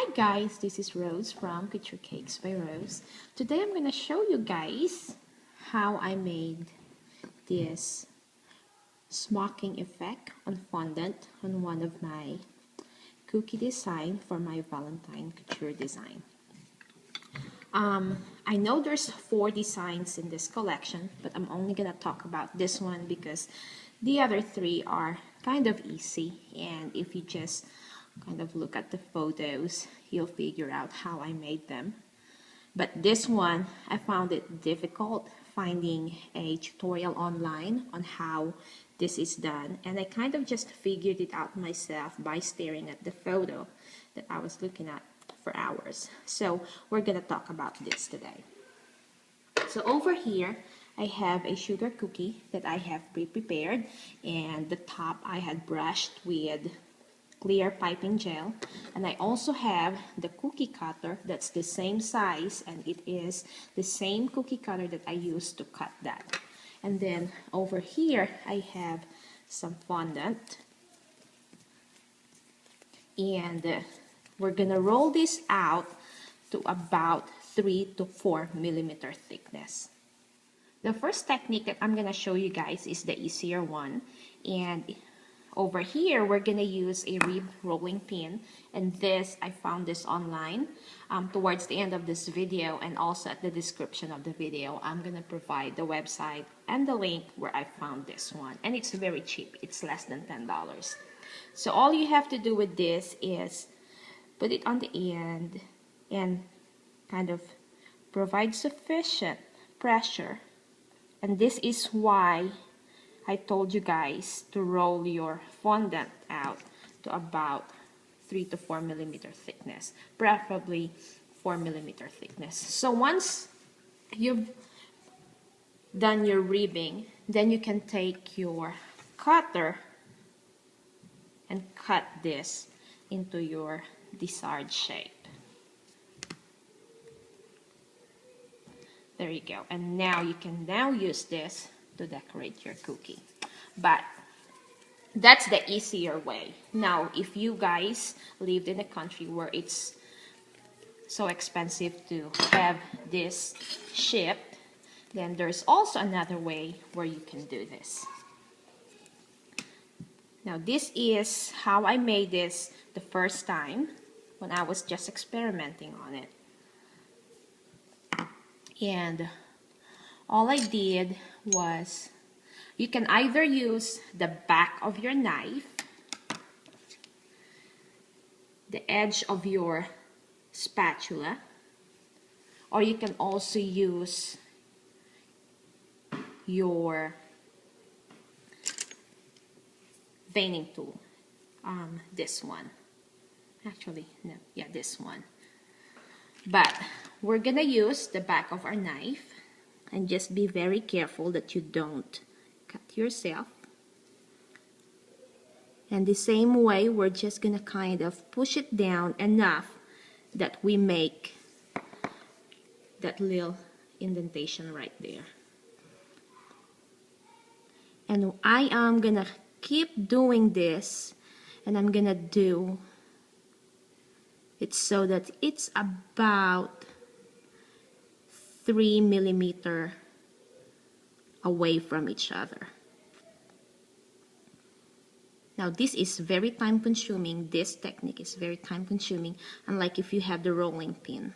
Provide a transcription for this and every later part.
Hi guys, this is Rose from Picture Cakes by Rose. Today I'm going to show you guys how I made this smocking effect on fondant on one of my cookie design for my Valentine couture design. I know there's 4 designs in this collection, but I'm only going to talk about this one because the other 3 are kind of easy, and if you just kind of look at the photos, you'll figure out how I made them. But this one, I found it difficult finding a tutorial online on how this is done, and I kind of just figured it out myself by staring at the photo that I was looking at for hours. So we're gonna talk about this today. So over here I have a sugar cookie that I have pre-prepared, and the top I had brushed with clear piping gel, and I also have the cookie cutter that's the same size, and it is the same cookie cutter that I used to cut that. And then over here I have some fondant, and we're gonna roll this out to about 3 to 4 millimeter thickness. The first technique that I'm gonna show you guys is the easier one, and over here we're gonna use a rib rolling pin, and this I found this online. Towards the end of this video and also at the description of the video, I'm gonna provide the website and the link where I found this one, and it's very cheap. It's less than $10. So all you have to do with this is put it on the end and kind of provide sufficient pressure, and this is why I told you guys to roll your fondant out to about 3 to 4 millimeter thickness, preferably 4 millimeter thickness. So once you've done your ribbing, then you can take your cutter and cut this into your desired shape. There you go. And now you can use this to decorate your cookie. But that's the easier way. Now, if you guys lived in a country where it's so expensive to have this shipped, then there's also another way where you can do this. Now, this is how I made this the first time when I was just experimenting on it. And all I did was, you can either use the back of your knife, the edge of your spatula, or you can also use your veining tool. This one. Actually, no, yeah, this one. But we're gonna use the back of our knife, and just be very careful that you don't cut yourself. And the same way, we're just gonna kind of push it down enough that we make that little indentation right there. And I am gonna keep doing this, and I'm gonna do it so that it's about 3 millimeter away from each other. Now this is very time consuming. This technique is very time consuming, unlike if you have the rolling pin.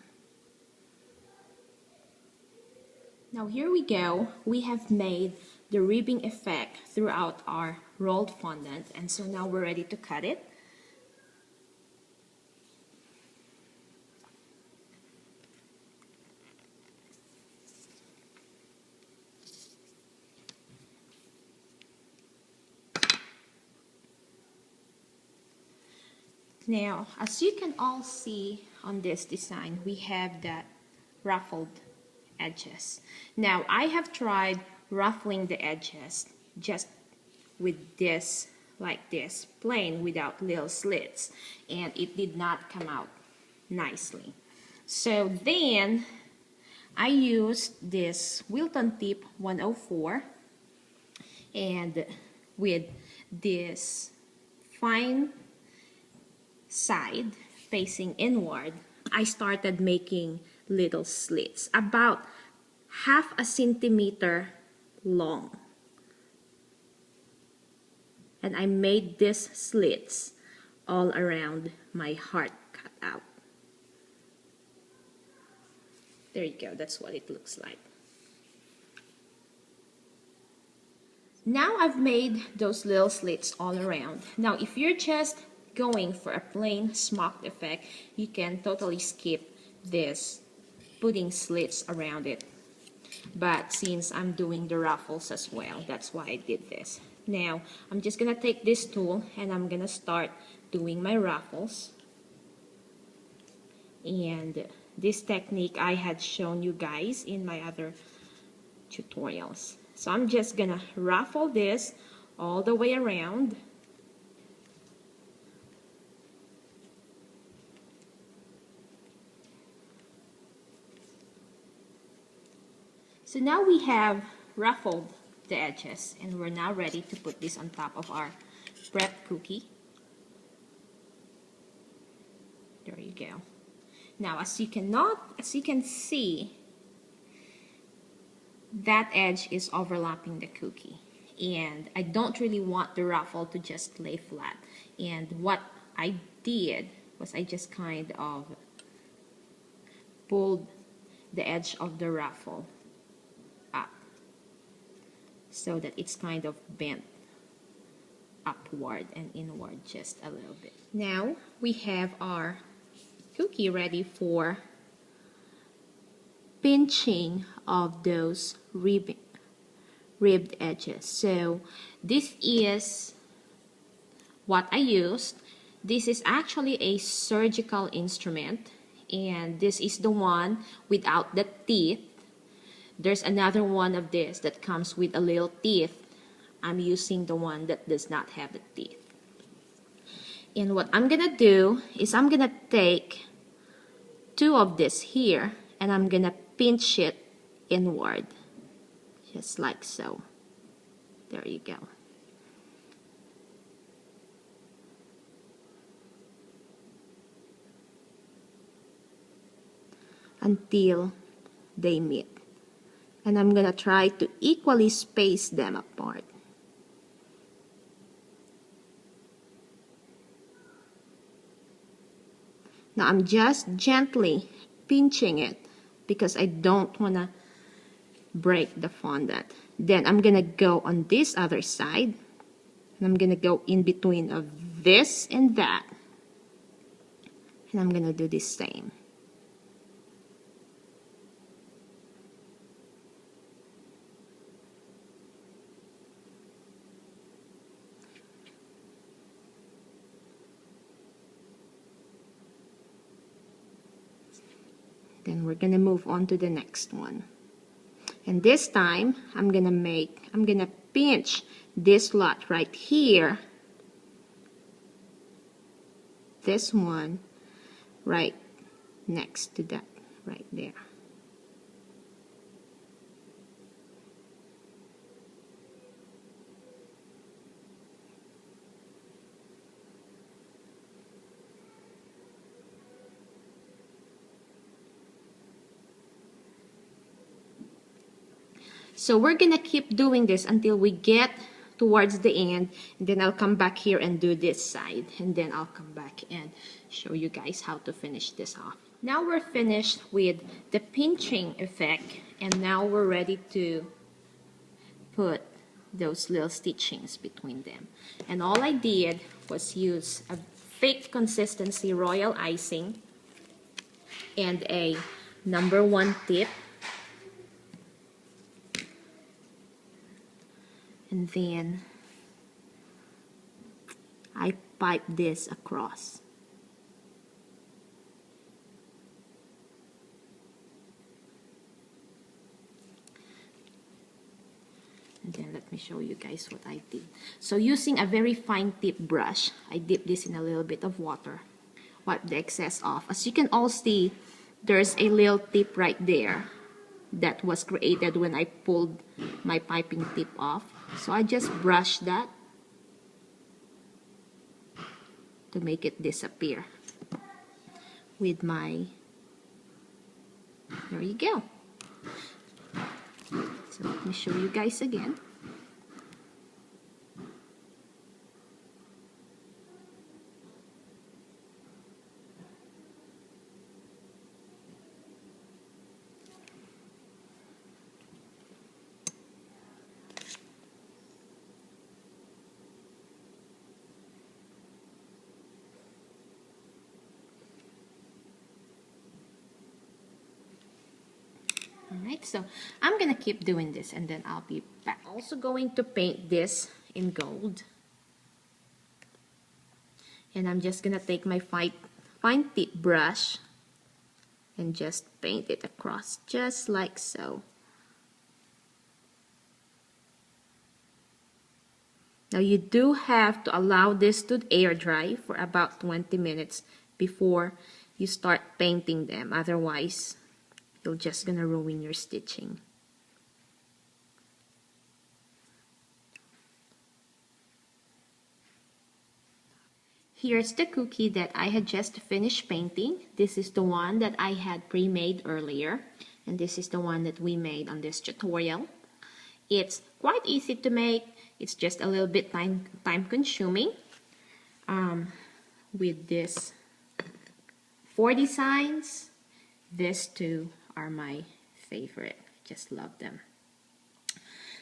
Now here we go. We have made the ribbing effect throughout our rolled fondant, and so now we're ready to cut it. Now, as you can all see on this design, we have that ruffled edges. Now, I have tried ruffling the edges just with this, like this, plain without little slits, and it did not come out nicely. So then, I used this Wilton Tip 104, and with this fine side facing inward, I started making little slits, about half a centimeter long. And I made these slits all around my heart cutout. There you go, that's what it looks like. Now I've made those little slits all around. Now if you're just going for a plain smoked effect, you can totally skip this putting slits around it. But since I'm doing the ruffles as well, that's why I did this. Now I'm just gonna take this tool and I'm gonna start doing my ruffles. And this technique I had shown you guys in my other tutorials. So I'm just gonna ruffle this all the way around. So now we have ruffled the edges and we're now ready to put this on top of our prep cookie. There you go. Now as you can see, that edge is overlapping the cookie and I don't really want the ruffle to just lay flat. And what I did was I just kind of pulled the edge of the ruffle up so that it's kind of bent upward and inward just a little bit. Now we have our cookie ready for pinching of those ribbed edges. So this is what I used. This is actually a surgical instrument and this is the one without the teeth. There's another one of this that comes with a little teeth. I'm using the one that does not have the teeth. And what I'm gonna do is I'm gonna take two of this here and I'm gonna pinch it inward, just like so. There you go. Until they meet. And I'm gonna try to equally space them apart. Now I'm just gently pinching it because I don't want to break the fondant. Then I'm going to go on this other side. And I'm going to go in between of this and that. And I'm going to do the same. Then we're gonna move on to the next one. And this time, I'm gonna pinch this lot right here. This one right next to that, right there. So we're gonna keep doing this until we get towards the end, and then I'll come back here and do this side, and then I'll come back and show you guys how to finish this off. Now we're finished with the pinching effect, and now we're ready to put those little stitchings between them. And all I did was use a thick consistency royal icing and a #1 tip. And then I pipe this across. And then let me show you guys what I did. So using a very fine tip brush, I dip this in a little bit of water. Wipe the excess off. As you can all see, there's a little tip right there that was created when I pulled my piping tip off. So I just brush that to make it disappear. with my, there you go. So let me show you guys again. Alright, so I'm gonna keep doing this and then I'll be back. Also going to paint this in gold. And I'm just gonna take my fine tip brush and just paint it across, just like so. Now you do have to allow this to air dry for about 20 minutes before you start painting them. Otherwise, you're just gonna ruin your stitching. Here's the cookie that I had just finished painting. This is the one that I had pre-made earlier, and this is the one that we made on this tutorial. It's quite easy to make. It's just a little bit time consuming. With this 4 designs, these two are my favorite. Just love them.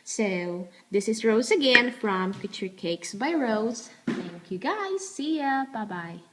So this is Rose again from Picture Cakes by Rose. Thank you guys. See ya. Bye bye.